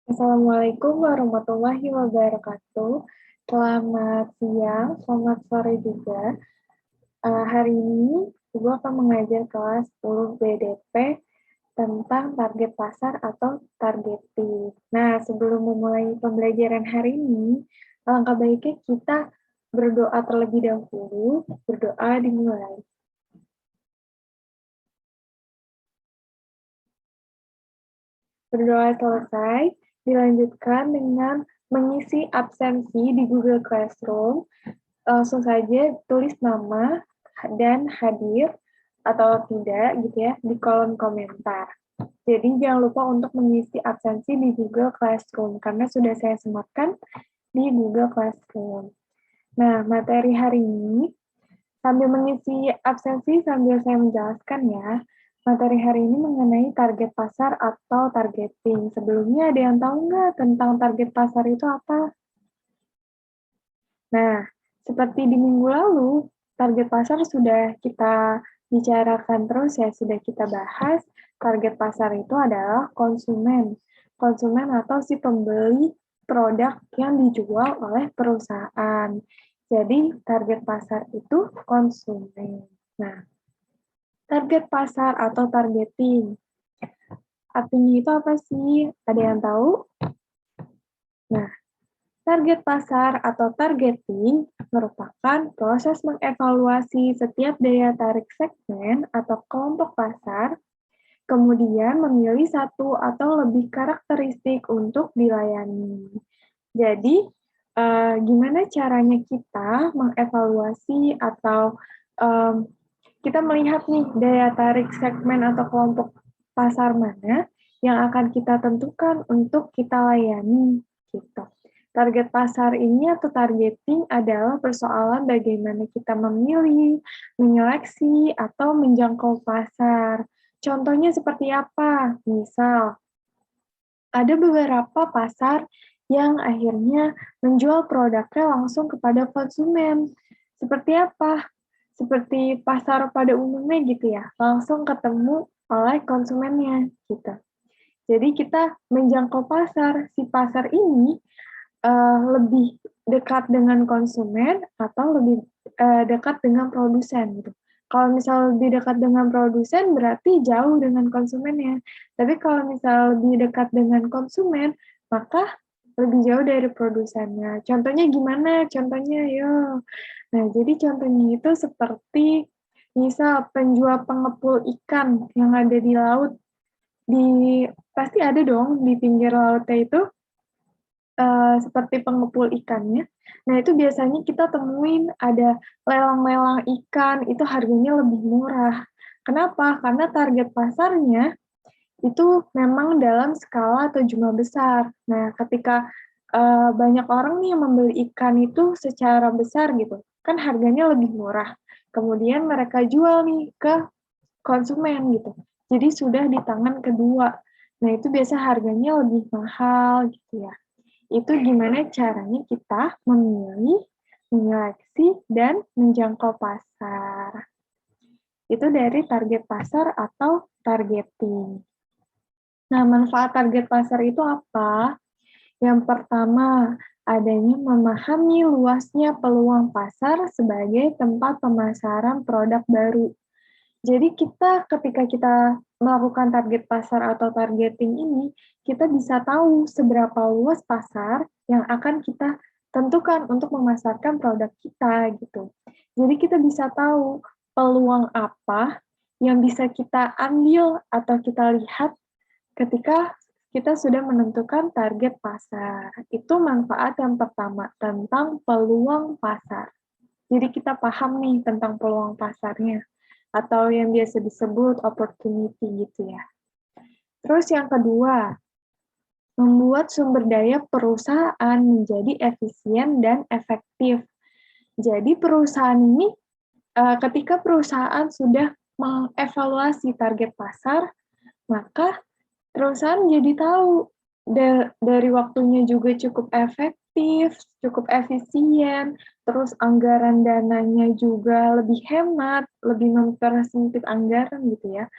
Assalamualaikum warahmatullahi wabarakatuh. Selamat siang, selamat sore juga. Hari ini Ibu akan mengajar kelas 10 BDP tentang target pasar atau targeting. Nah, sebelum memulai pembelajaran hari ini, alangkah baiknya kita berdoa terlebih dahulu. Berdoa dimulai. Berdoa selesai, dilanjutkan dengan mengisi absensi di Google Classroom. Langsung saja tulis nama dan hadir atau tidak gitu ya di kolom komentar. Jadi jangan lupa untuk mengisi absensi di Google Classroom karena sudah saya sematkan di Google Classroom. Nah, materi hari ini sambil mengisi absensi sambil saya menjelaskan ya. Materi hari ini mengenai target pasar atau targeting. Sebelumnya ada yang tahu nggak tentang target pasar itu apa? Nah, seperti di minggu lalu, target pasar sudah kita bicarakan terus ya, sudah kita bahas. Target pasar itu adalah konsumen. Konsumen atau si pembeli produk yang dijual oleh perusahaan. Jadi, target pasar itu konsumen. Nah, target pasar atau targeting. Artinya itu apa sih? Ada yang tahu? Nah, target pasar atau targeting merupakan proses mengevaluasi setiap daya tarik segmen atau kelompok pasar, kemudian memilih satu atau lebih karakteristik untuk dilayani. Jadi, gimana caranya kita mengevaluasi atau kita melihat nih daya tarik segmen atau kelompok pasar mana yang akan kita tentukan untuk kita layani gitu. Target pasar ini atau targeting adalah persoalan bagaimana kita memilih, menyeleksi, atau menjangkau pasar. Contohnya seperti apa? Misal, ada beberapa pasar yang akhirnya menjual produknya langsung kepada konsumen. Seperti apa? Seperti pasar pada umumnya gitu ya, langsung ketemu oleh konsumennya gitu. Jadi kita menjangkau pasar, si pasar ini lebih dekat dengan konsumen atau lebih dekat dengan produsen gitu. Kalau misal lebih dekat dengan produsen berarti jauh dengan konsumennya. Tapi kalau misal lebih dekat dengan konsumen, maka lebih jauh dari produsennya. Contohnya gimana? Contohnya, yo. Nah, jadi contohnya itu seperti misal penjual pengepul ikan yang ada di laut, pasti ada dong di pinggir lautnya itu seperti pengepul ikannya. Nah, itu biasanya kita temuin ada lelang-lelang ikan, itu harganya lebih murah. Kenapa? Karena target pasarnya itu memang dalam skala atau jumlah besar. Nah, ketika banyak orang nih yang membeli ikan itu secara besar gitu, kan harganya lebih murah. Kemudian mereka jual nih ke konsumen gitu. Jadi sudah di tangan kedua. Nah, itu biasa harganya lebih mahal gitu ya. Itu gimana caranya kita memilih, menyeleksi, dan menjangkau pasar. Itu dari target pasar atau targeting. Nah, manfaat target pasar itu apa? Yang pertama, adanya memahami luasnya peluang pasar sebagai tempat pemasaran produk baru. Jadi ketika kita melakukan target pasar atau targeting ini, kita bisa tahu seberapa luas pasar yang akan kita tentukan untuk memasarkan produk kita gitu. Jadi kita bisa tahu peluang apa yang bisa kita ambil atau kita lihat ketika kita sudah menentukan target pasar. Itu manfaat yang pertama tentang peluang pasar. Jadi kita paham nih tentang peluang pasarnya atau yang biasa disebut opportunity gitu ya. Terus yang kedua, membuat sumber daya perusahaan menjadi efisien dan efektif. Jadi perusahaan ini ketika perusahaan sudah mengevaluasi target pasar, maka perusahaan jadi tahu dari waktunya juga cukup efektif, cukup efisien, terus anggaran dananya juga lebih hemat, lebih mempersempit anggaran gitu ya.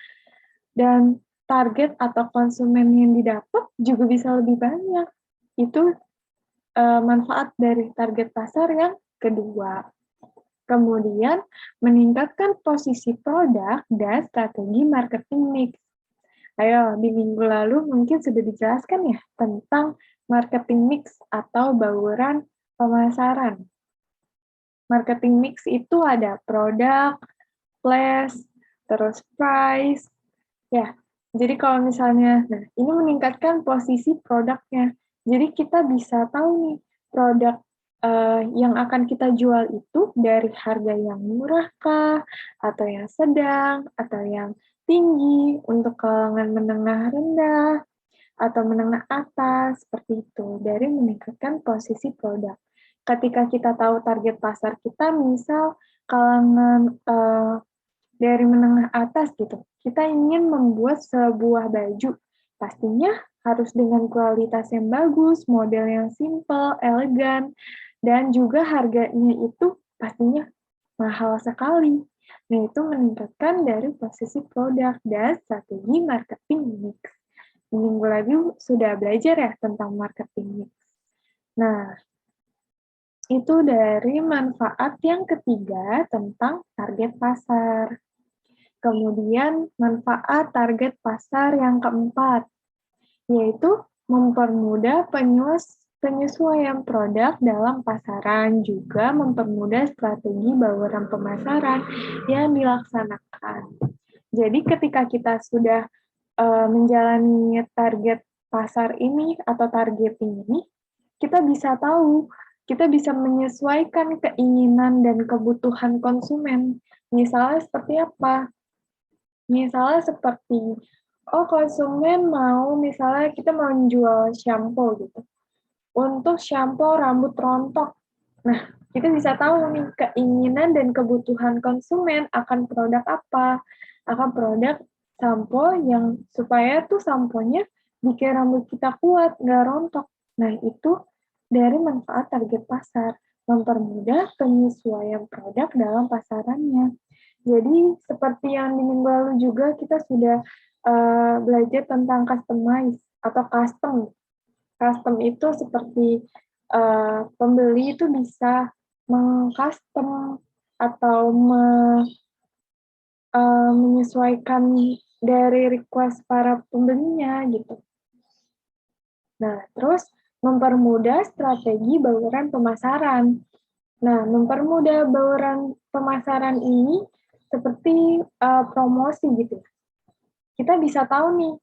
Dan target atau konsumen yang didapat juga bisa lebih banyak. Itu manfaat dari target pasar yang kedua. Kemudian, meningkatkan posisi produk dan strategi marketing mix. Ayo, di minggu lalu mungkin sudah dijelaskan ya tentang marketing mix atau bauran pemasaran. Marketing mix itu ada produk, place, terus price. Ya, jadi kalau misalnya, nah ini meningkatkan posisi produknya. Jadi kita bisa tahu nih produk yang akan kita jual itu dari harga yang murah kah, atau yang sedang, atau yang tinggi, untuk kalangan menengah rendah, atau menengah atas, seperti itu, dari meningkatkan posisi produk. Ketika kita tahu target pasar kita, misal kalangan dari menengah atas gitu, kita ingin membuat sebuah baju, pastinya harus dengan kualitas yang bagus, model yang simple, elegan, dan juga harganya itu pastinya mahal sekali. Nah, itu meningkatkan dari posisi produk dan strategi marketing mix. Minggu lalu sudah belajar ya tentang marketing mix. Nah, itu dari manfaat yang ketiga tentang target pasar. Kemudian manfaat target pasar yang keempat, yaitu mempermudah penyesuaian produk dalam pasaran, juga mempermudah strategi bauran pemasaran yang dilaksanakan. Jadi ketika kita sudah menjalani target pasar ini atau targeting ini, kita bisa tahu, kita bisa menyesuaikan keinginan dan kebutuhan konsumen. Misalnya seperti apa? Misalnya seperti, oh konsumen mau, misalnya kita mau menjual shampoo gitu. Untuk shampoo rambut rontok. Nah, kita bisa tahu nih keinginan dan kebutuhan konsumen akan produk apa. Akan produk sampo yang supaya tuh samponya bikin rambut kita kuat, nggak rontok. Nah, itu dari manfaat target pasar, mempermudah penyesuaian produk dalam pasarannya. Jadi, seperti yang di minggu lalu juga kita sudah belajar tentang customize atau custom. Custom itu seperti pembeli itu bisa mengcustom atau menyesuaikan dari request para pembelinya gitu. Nah, terus mempermudah strategi bauran pemasaran. Nah, mempermudah bauran pemasaran ini seperti promosi gitu. Kita bisa tahu nih,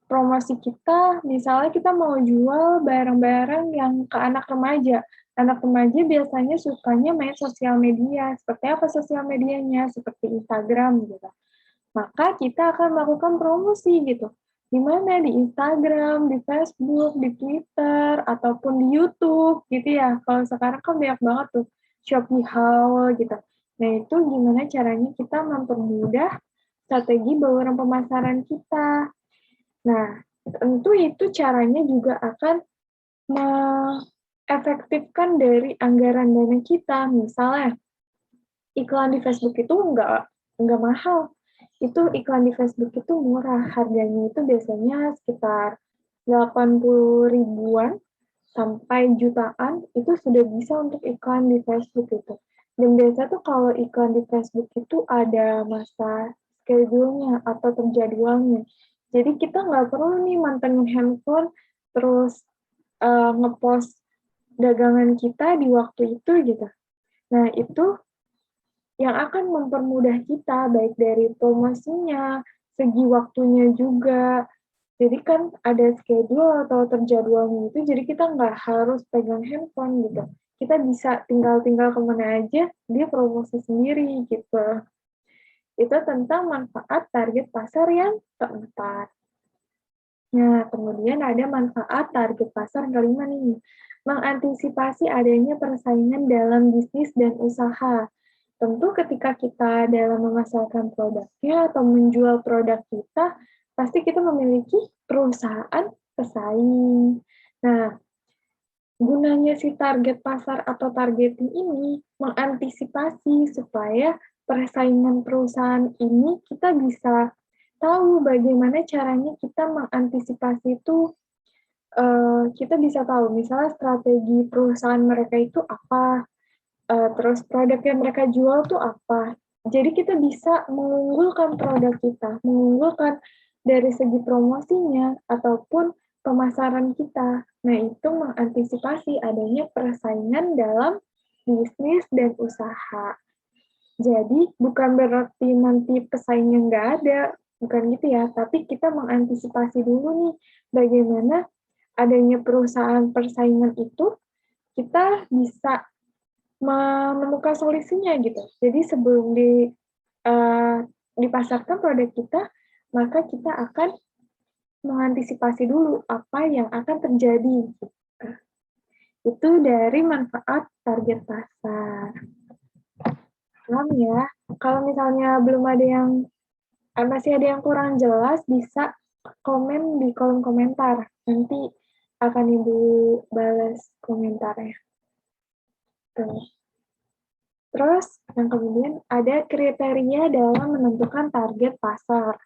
promosi kita, misalnya kita mau jual barang-barang yang ke anak remaja. Anak remaja biasanya sukanya main sosial media. Seperti apa sosial medianya? Seperti Instagram gitu. Maka kita akan melakukan promosi gitu. Di mana? Di Instagram, di Facebook, di Twitter, ataupun di YouTube gitu ya. Kalau sekarang kan banyak banget tuh Shopee Haul gitu. Nah, itu gimana caranya kita mempermudah strategi bauran pemasaran kita. Nah, tentu itu caranya juga akan mengefektifkan dari anggaran dana kita. Misalnya, iklan di Facebook itu nggak mahal. Itu iklan di Facebook itu murah. Harganya itu biasanya sekitar 80 ribuan sampai jutaan, itu sudah bisa untuk iklan di Facebook itu. Dan biasa tuh kalau iklan di Facebook itu ada masa schedule-nya atau terjadwalnya. Jadi kita nggak perlu nih mantengin handphone, terus ngepost dagangan kita di waktu itu gitu. Nah, itu yang akan mempermudah kita, baik dari promosinya, segi waktunya juga. Jadi kan ada schedule atau terjadwalnya itu, jadi kita nggak harus pegang handphone gitu. Kita bisa tinggal kemana aja, dia promosi sendiri gitu. Itu tentang manfaat target pasar yang keempat. Nah, kemudian ada manfaat target pasar kelima nih, mengantisipasi adanya persaingan dalam bisnis dan usaha. Tentu ketika kita dalam memasarkan produknya atau menjual produk kita, pasti kita memiliki perusahaan pesaing. Nah, gunanya si target pasar atau targeting ini mengantisipasi supaya persaingan perusahaan ini kita bisa tahu bagaimana caranya kita mengantisipasi itu, kita bisa tahu misalnya strategi perusahaan mereka itu apa, terus produk yang mereka jual tuh apa. Jadi kita bisa mengunggulkan produk kita, mengunggulkan dari segi promosinya ataupun pemasaran kita. Nah, itu mengantisipasi adanya persaingan dalam bisnis dan usaha. Jadi bukan berarti nanti pesaingnya nggak ada, bukan gitu ya, tapi kita mengantisipasi dulu nih bagaimana adanya perusahaan persaingan itu, kita bisa menemukan solusinya gitu. Jadi sebelum dipasarkan produk kita, maka kita akan mengantisipasi dulu apa yang akan terjadi. Gitu. Itu dari manfaat target pasar. Paham ya? Kalau misalnya belum ada yang masih ada yang kurang jelas, bisa komen di kolom komentar. Nanti akan Ibu balas komentarnya. Tuh. Terus, yang kemudian ada kriteria dalam menentukan target pasar.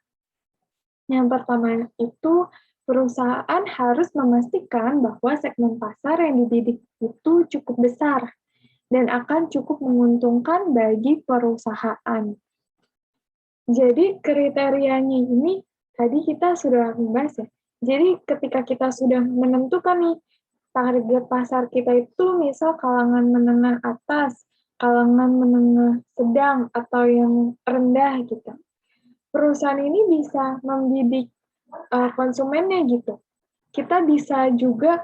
Yang pertama itu, perusahaan harus memastikan bahwa segmen pasar yang dibidik itu cukup besar dan akan cukup menguntungkan bagi perusahaan. Jadi kriterianya ini tadi kita sudah membahas ya. Jadi ketika kita sudah menentukan nih target pasar kita itu misal kalangan menengah atas, kalangan menengah sedang atau yang rendah gitu. Perusahaan ini bisa membidik konsumennya gitu. Kita bisa juga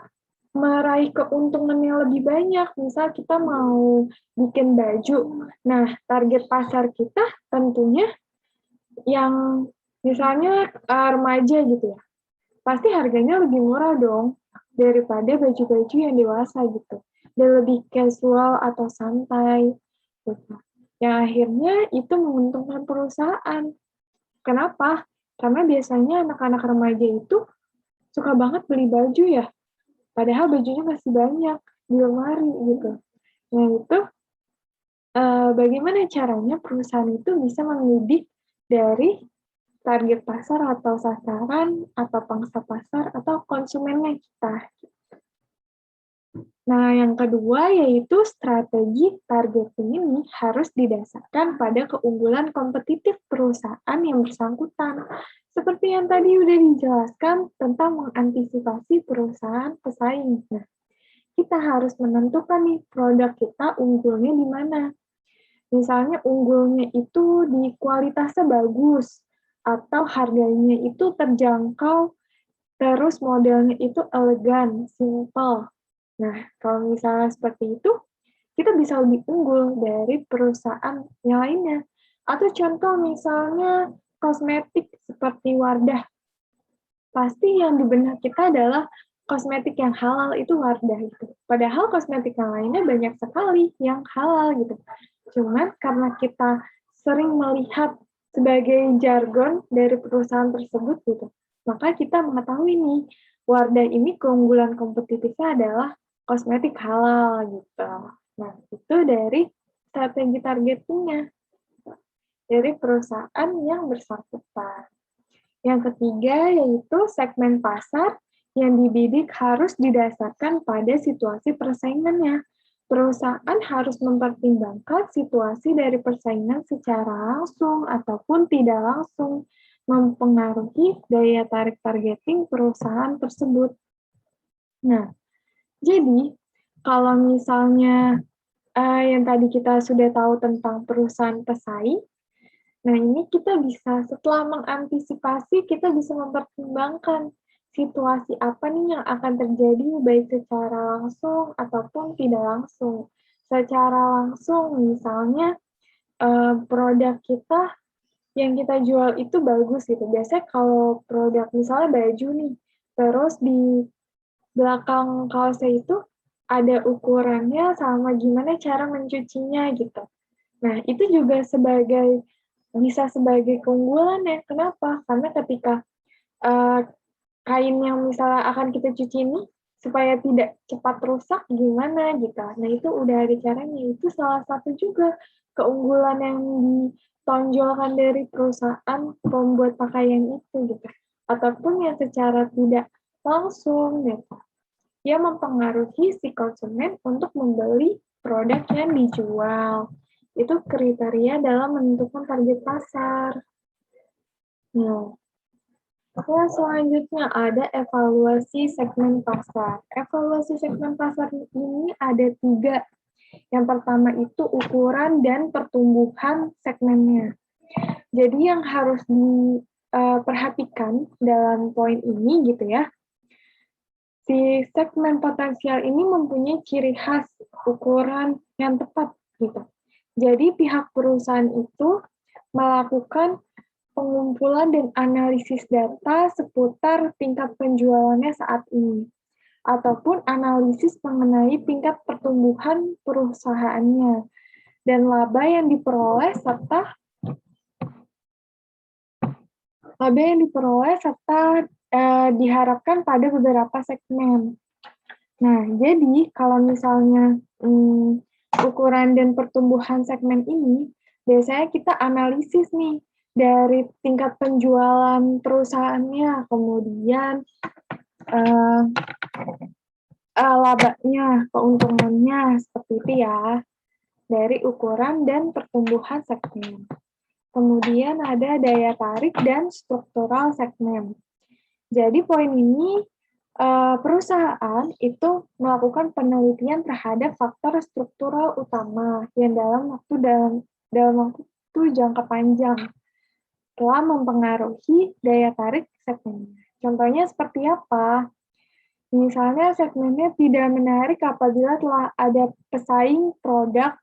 meraih keuntungan yang lebih banyak. Misal kita mau bikin baju. Nah, target pasar kita tentunya yang misalnya remaja gitu ya, pasti harganya lebih murah dong daripada baju-baju yang dewasa gitu, dan lebih casual atau santai gitu. Yang akhirnya itu menguntungkan perusahaan. Kenapa? Karena biasanya anak-anak remaja itu suka banget beli baju ya, padahal bajunya masih banyak di lemari gitu. Nah itu bagaimana caranya perusahaan itu bisa mendidik dari target pasar atau sasaran atau pangsa pasar atau konsumennya kita. Nah, yang kedua yaitu strategi targeting ini harus didasarkan pada keunggulan kompetitif perusahaan yang bersangkutan. Seperti yang tadi udah dijelaskan tentang mengantisipasi perusahaan pesaing. Nah, kita harus menentukan nih produk kita unggulnya di mana. Misalnya unggulnya itu di kualitasnya bagus, atau harganya itu terjangkau, terus modelnya itu elegan, simple. Nah, kalau misalnya seperti itu, kita bisa lebih unggul dari perusahaan yang lainnya. Atau contoh misalnya kosmetik seperti Wardah. Pasti yang di benak kita adalah kosmetik yang halal itu Wardah gitu. Padahal kosmetik yang lainnya banyak sekali yang halal gitu. Cuman karena kita sering melihat sebagai jargon dari perusahaan tersebut gitu, maka kita mengetahui nih, Wardah ini keunggulan kompetitifnya adalah kosmetik halal gitu. Nah, itu dari strategi targetingnya dari perusahaan yang bersangkutan. Yang ketiga yaitu segmen pasar yang dibidik harus didasarkan pada situasi persaingannya. Perusahaan harus mempertimbangkan situasi dari persaingan secara langsung ataupun tidak langsung mempengaruhi daya tarik targeting perusahaan tersebut. Nah, jadi kalau misalnya yang tadi kita sudah tahu tentang perusahaan pesaing, nah, ini kita bisa, setelah mengantisipasi, kita bisa mempertimbangkan situasi apa nih yang akan terjadi, baik secara langsung ataupun tidak langsung. Secara langsung, misalnya produk kita yang kita jual itu bagus gitu. Biasanya kalau produk, misalnya baju nih, terus di belakang kaosnya itu ada ukurannya sama gimana cara mencucinya gitu. Nah, itu juga bisa sebagai keunggulan ya. Kenapa? Karena ketika kain yang misalnya akan kita cuci ini supaya tidak cepat rusak gimana gitu. Nah, itu udah ada caranya. Itu salah satu juga keunggulan yang ditonjolkan dari perusahaan pembuat pakaian itu gitu. Ataupun yang secara tidak langsung gitu. Dia mempengaruhi si konsumen untuk membeli produk yang dijual. Itu kriteria dalam menentukan target pasar. Nah, selanjutnya ada evaluasi segmen pasar. Evaluasi segmen pasar ini ada 3. Yang pertama itu ukuran dan pertumbuhan segmennya. Jadi yang harus diperhatikan dalam poin ini gitu ya, si segmen potensial ini mempunyai ciri khas ukuran yang tepat gitu. Jadi pihak perusahaan itu melakukan pengumpulan dan analisis data seputar tingkat penjualannya saat ini, ataupun analisis mengenai tingkat pertumbuhan perusahaannya, dan laba yang diperoleh serta diharapkan pada beberapa segmen. Nah, jadi kalau misalnya ukuran dan pertumbuhan segmen ini, biasanya kita analisis nih dari tingkat penjualan perusahaannya, kemudian labanya, keuntungannya, seperti itu ya, dari ukuran dan pertumbuhan segmen. Kemudian ada daya tarik dan struktural segmen. Jadi poin ini, perusahaan itu melakukan penelitian terhadap faktor struktural utama yang dalam waktu jangka panjang telah mempengaruhi daya tarik segmennya. Contohnya seperti apa? Misalnya segmennya tidak menarik apabila telah ada pesaing produk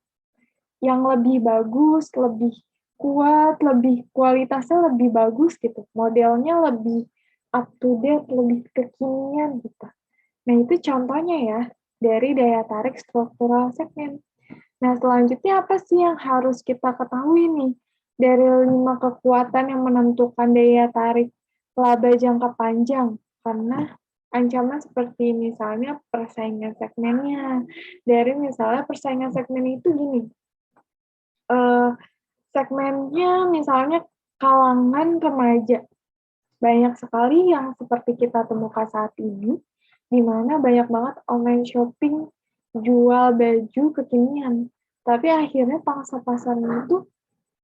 yang lebih bagus, lebih kuat, lebih kualitasnya lebih bagus gitu, modelnya lebih up to date, lebih kekinian gitu. Nah, itu contohnya ya dari daya tarik struktural segmen. Nah, selanjutnya apa sih yang harus kita ketahui nih dari 5 kekuatan yang menentukan daya tarik laba jangka panjang? Karena ancaman seperti misalnya persaingan segmennya. Dari misalnya persaingan segmen itu gini, segmennya misalnya kalangan remaja. Banyak sekali yang seperti kita temukan saat ini, di mana banyak banget online shopping jual baju kekinian. Tapi akhirnya pangsa pasarnya itu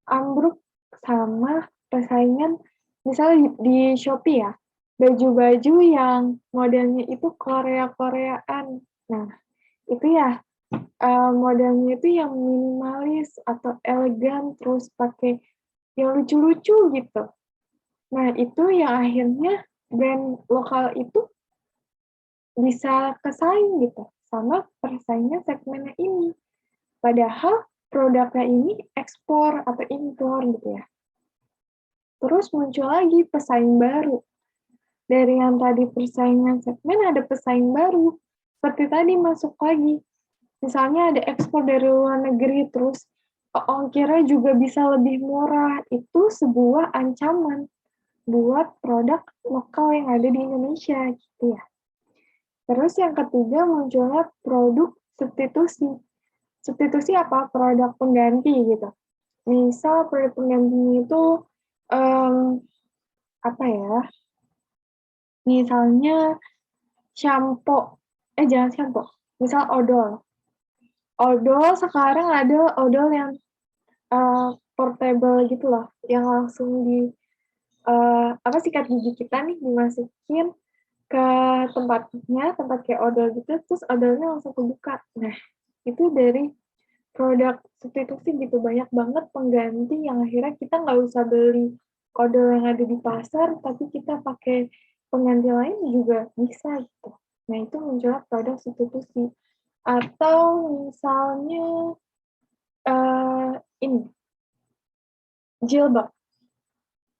ambruk sama persaingan, misalnya di Shopee ya, baju-baju yang modelnya itu Korea-Koreaan. Nah, itu ya modelnya itu yang minimalis atau elegan, terus pakai yang lucu-lucu gitu. Nah, itu yang akhirnya brand lokal itu bisa kesaing gitu sama persaingan segmennya ini. Padahal produknya ini ekspor atau impor gitu ya. Terus muncul lagi pesaing baru. Dari yang tadi persaingan segmen ada pesaing baru. Seperti tadi masuk lagi. Misalnya ada ekspor dari luar negeri, terus ongkirnya juga bisa lebih murah. Itu sebuah ancaman buat produk lokal yang ada di Indonesia gitu ya. Terus yang ketiga munculnya produk substitusi. Substitusi apa? Produk pengganti gitu. Misal produk penggantinya itu apa ya? Misalnya shampoo. Jangan shampoo. Misal odol. Odol sekarang ada odol yang portable gitu loh, yang langsung di sikat gigi kita nih dimasukin ke tempat kayak odol gitu, terus odolnya langsung kebuka. Nah, itu dari produk substitusi gitu, banyak banget pengganti yang akhirnya kita nggak usah beli odol yang ada di pasar, tapi kita pakai pengganti lain juga bisa gitu. Nah, itu munculnya produk substitusi. Atau misalnya ini, jilbab.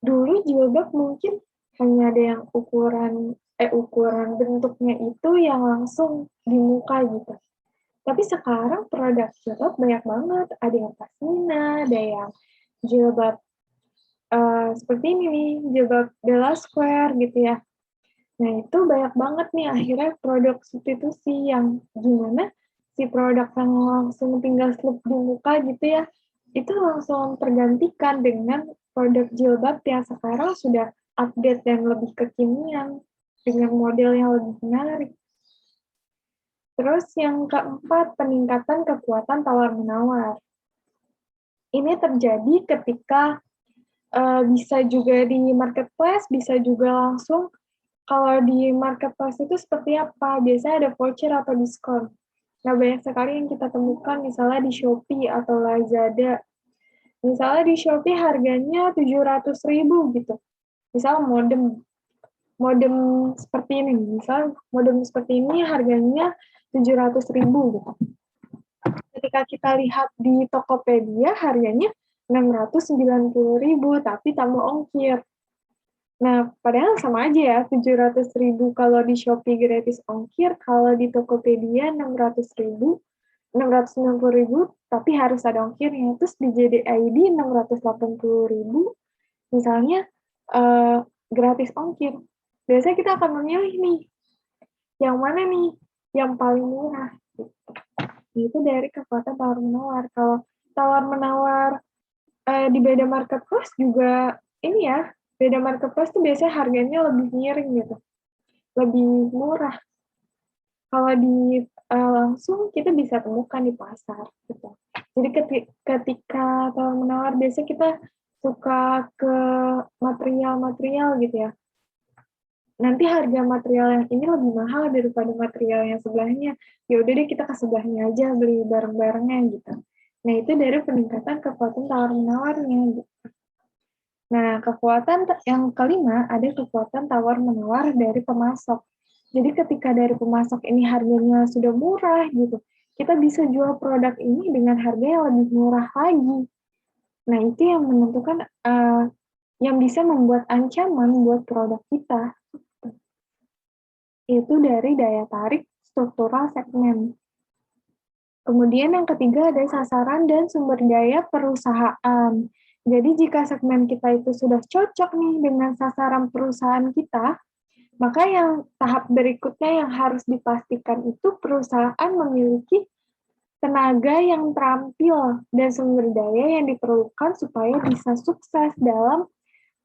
Dulu jilbab mungkin hanya ada yang ukuran bentuknya itu yang langsung di muka gitu. Tapi sekarang produk jilbab banyak banget. Ada yang pasmina, ada yang jilbab seperti ini nih, jilbab Bella Square gitu ya. Nah, itu banyak banget nih akhirnya produk substitusi yang gimana si produk yang langsung tinggal slip di muka gitu ya, itu langsung tergantikan dengan produk jilbab yang sekarang sudah update dan lebih kekinian, dengan model yang lebih menarik. Terus yang keempat, peningkatan kekuatan tawar-menawar. Ini terjadi ketika bisa juga di marketplace, bisa juga langsung. Kalau di marketplace itu seperti apa? Biasanya ada voucher atau diskon. Nah, banyak sekali yang kita temukan misalnya di Shopee atau Lazada. Misalnya di Shopee harganya 700.000 gitu. Misal modem seperti ini. Misal modem seperti ini harganya 700.000 gitu. Ketika kita lihat di Tokopedia harganya 690.000 tapi tambah ongkir. Nah, padahal sama aja ya, 700.000 kalau di Shopee gratis ongkir, kalau di Tokopedia 690.000 tapi harus ada ongkirnya. Terus di JDID 680.000 misalnya gratis ongkir. Biasanya kita akan memilih nih, yang mana nih yang paling murah. Itu dari kekuatan tawar-menawar. Kalau tawar-menawar di beda marketplace juga ini ya, beda marketplace tuh biasanya harganya lebih miring gitu, lebih murah. Kalau di langsung kita bisa temukan di pasar gitu. Jadi ketika tawar-menawar biasanya kita suka ke material-material gitu ya. Nanti harga material yang ini lebih mahal daripada material yang sebelahnya. Ya udah deh kita ke sebelahnya aja beli barang-barangnya gitu. Nah, itu dari peningkatan kekuatan tawar-menawarnya gitu. Nah, kekuatan yang kelima ada kekuatan tawar-menawar dari pemasok. Jadi ketika dari pemasok ini harganya sudah murah gitu, kita bisa jual produk ini dengan harga yang lebih murah lagi. Nah, itu yang menentukan, yang bisa membuat ancaman buat produk kita. Itu dari daya tarik struktural segmen. Kemudian yang ketiga ada sasaran dan sumber daya perusahaan. Jadi jika segmen kita itu sudah cocok nih dengan sasaran perusahaan kita, maka yang tahap berikutnya yang harus dipastikan itu perusahaan memiliki tenaga yang terampil dan sumber daya yang diperlukan supaya bisa sukses dalam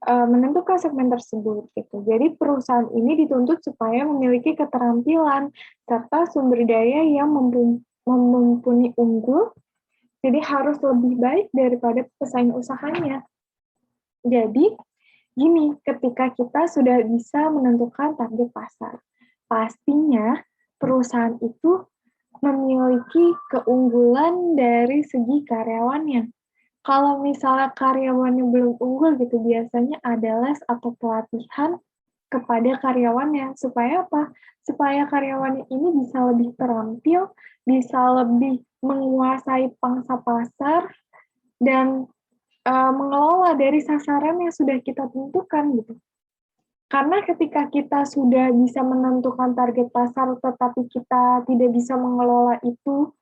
menentukan segmen tersebut gitu. Jadi perusahaan ini dituntut supaya memiliki keterampilan serta sumber daya yang mumpuni unggul, jadi harus lebih baik daripada pesaing usahanya. Jadi gini, ketika kita sudah bisa menentukan target pasar, pastinya perusahaan itu memiliki keunggulan dari segi karyawannya. Kalau misalnya karyawannya belum unggul gitu, biasanya ada les atau pelatihan kepada karyawannya. Supaya apa? Supaya karyawannya ini bisa lebih terampil, bisa lebih menguasai pangsa pasar, dan mengelola dari sasaran yang sudah kita tentukan gitu. Karena ketika kita sudah bisa menentukan target pasar, tetapi kita tidak bisa mengelola itu,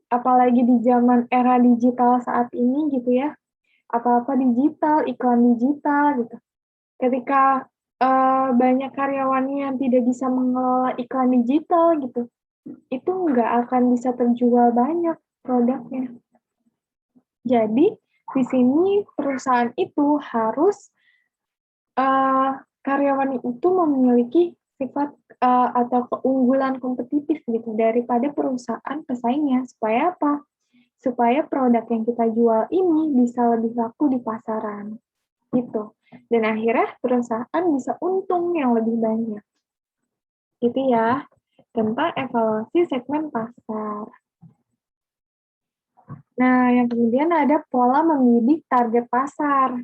apalagi di zaman era digital saat ini gitu ya, apa-apa digital, iklan digital gitu. Ketika banyak karyawannya yang tidak bisa mengelola iklan digital gitu, itu nggak akan bisa terjual banyak produknya. Jadi di sini perusahaan itu harus karyawan itu memiliki sifat atau keunggulan kompetitif gitu daripada perusahaan pesaingnya. Supaya apa? Supaya produk yang kita jual ini bisa lebih laku di pasaran. Gitu. Dan akhirnya perusahaan bisa untung yang lebih banyak. Gitu ya, tentang evaluasi segmen pasar. Nah, yang kemudian ada pola membidik target pasar.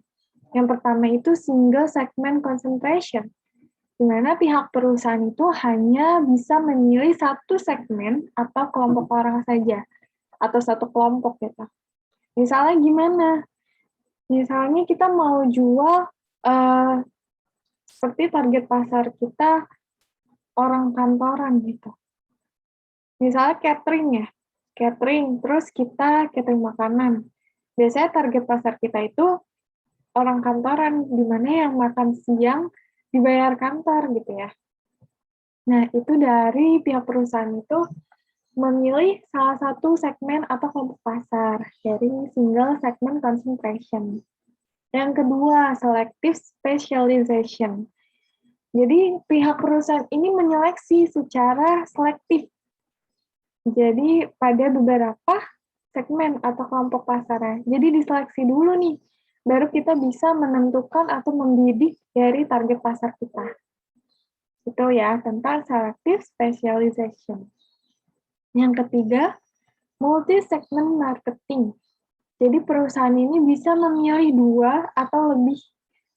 Yang pertama itu single segment concentration, di mana pihak perusahaan itu hanya bisa memilih satu segmen atau kelompok orang saja, atau satu kelompok gitu. Misalnya gimana? Misalnya kita mau jual seperti target pasar kita orang kantoran gitu. Misalnya catering ya, catering, terus kita catering makanan. Biasanya target pasar kita itu orang kantoran, di mana yang makan siang dibayar kantor gitu ya. Nah, itu dari pihak perusahaan itu memilih salah satu segmen atau kelompok pasar dari single segment concentration. Yang kedua, selective specialization. Jadi pihak perusahaan ini menyeleksi secara selektif. Jadi pada beberapa segmen atau kelompok pasarnya. Jadi diseleksi dulu nih, baru kita bisa menentukan atau membidik dari target pasar kita. Itu ya, tentang selective specialization. Yang ketiga, multi-segment marketing. Jadi perusahaan ini bisa memilih 2 atau lebih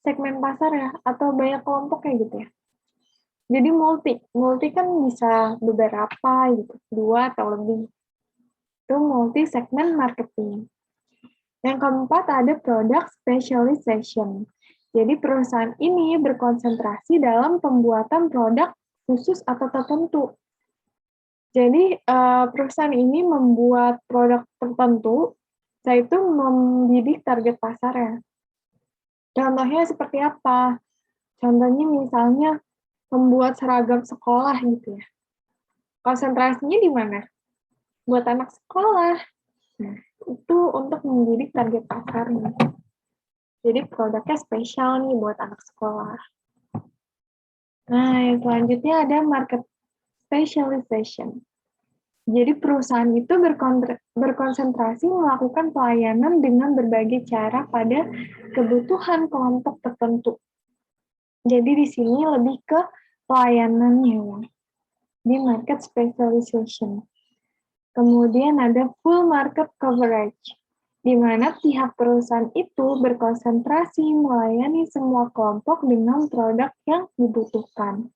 segmen pasar ya, atau banyak kelompok kayak gitu ya. Jadi multi kan bisa beberapa gitu, 2 atau lebih. Itu multi-segment marketing. Yang keempat ada product specialization. Jadi perusahaan ini berkonsentrasi dalam pembuatan produk khusus atau tertentu. Jadi perusahaan ini membuat produk tertentu, yaitu membidik target pasarnya. Contohnya seperti apa? Contohnya misalnya membuat seragam sekolah gitu ya. Konsentrasinya di mana? Buat anak sekolah. Nah, itu untuk mendidik target pasarnya. Jadi produknya spesial nih buat anak sekolah. Nah, yang selanjutnya ada market specialization. Jadi perusahaan itu berkonsentrasi melakukan pelayanan dengan berbagai cara pada kebutuhan kelompok tertentu. Jadi di sini lebih ke pelayanannya ya, di market specialization. Kemudian ada full market coverage, di mana pihak perusahaan itu berkonsentrasi melayani semua kelompok dengan produk yang dibutuhkan.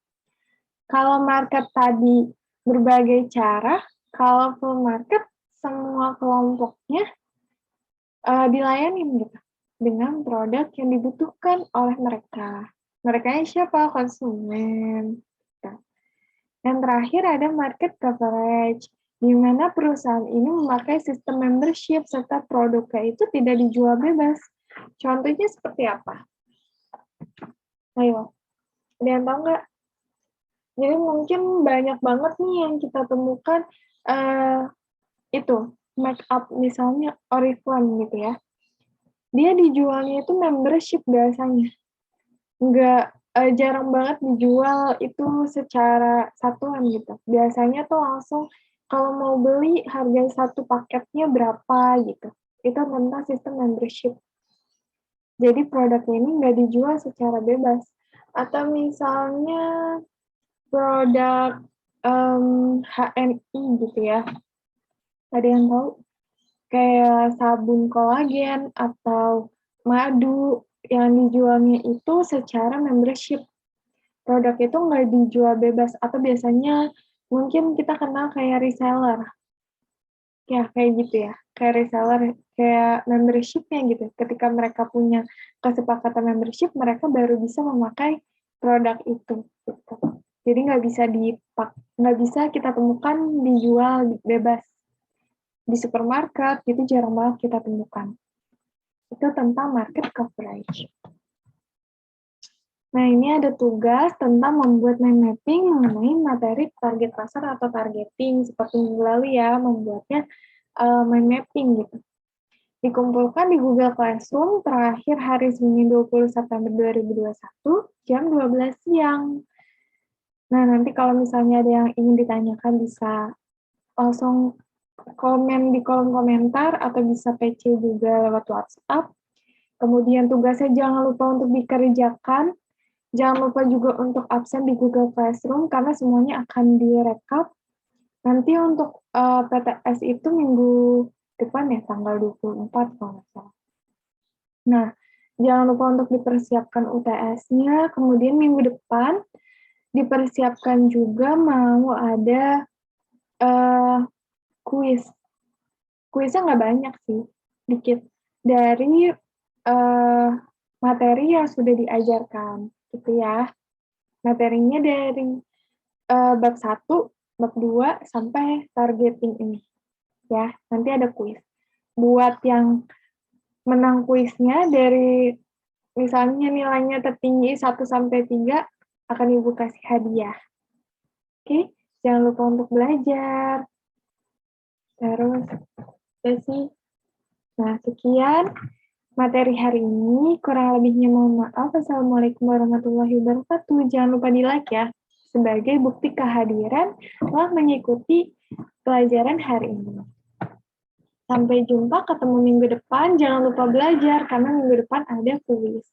Kalau market tadi berbagai cara, kalau full market semua kelompoknya dilayani gitu dengan produk yang dibutuhkan oleh mereka. Mereka siapa? Konsumen. Dan terakhir ada market coverage, di mana perusahaan ini memakai sistem membership serta produknya itu tidak dijual bebas. Contohnya seperti apa? Ayo, ada yang tahu nggak? Jadi mungkin banyak banget nih yang kita temukan itu make up misalnya Oriflame gitu ya. Dia dijualnya itu membership biasanya. Nggak jarang banget dijual itu secara satuan gitu. Biasanya tuh langsung kalau mau beli harga satu paketnya berapa gitu. Itu tentang sistem membership. Jadi produknya ini nggak dijual secara bebas. Atau misalnya produk HNI gitu ya. Ada yang tahu? Kayak sabun kolagen atau madu yang dijualnya itu secara membership. Produk itu nggak dijual bebas atau biasanya mungkin kita kenal kayak reseller. Ya, kayak gitu ya. Kayak reseller, kayak membership-nya gitu. Ketika mereka punya kesepakatan membership, mereka baru bisa memakai produk itu. Gitu. Jadi nggak bisa kita temukan dijual bebas di supermarket, itu jarang banget kita temukan. Itu tentang market coverage. Nah, ini ada tugas tentang membuat mind mapping mengenai materi target pasar atau targeting. Seperti minggu lalu ya, membuatnya mind mapping gitu. Dikumpulkan di Google Classroom terakhir hari Senin 20 September 2021 jam 12 siang. Nah, nanti kalau misalnya ada yang ingin ditanyakan bisa langsung komen di kolom komentar atau bisa PC juga lewat WhatsApp. Kemudian tugasnya jangan lupa untuk dikerjakan. Jangan lupa juga untuk absen di Google Classroom karena semuanya akan direkap. Nanti untuk PTS itu minggu depan ya, tanggal 24 kalau nggak salah. Nah, jangan lupa untuk dipersiapkan UTS-nya. Kemudian minggu depan dipersiapkan juga mau ada kuis. Kuisnya nggak banyak sih, dikit. Dari materi yang sudah diajarkan, gitu ya. Materinya dari bab 1, bab 2, sampai targeting ini. Ya, nanti ada kuis. Buat yang menang kuisnya dari misalnya nilainya tertinggi 1 sampai 3 akan Ibu kasih hadiah. Oke, jangan lupa untuk belajar. Terus, ya sih. Nah, sekian materi hari ini. Kurang lebihnya mohon maaf. Assalamualaikum warahmatullahi wabarakatuh. Jangan lupa di-like ya, sebagai bukti kehadiran telah mengikuti pelajaran hari ini. Sampai jumpa, ketemu minggu depan. Jangan lupa belajar, karena minggu depan ada kuis.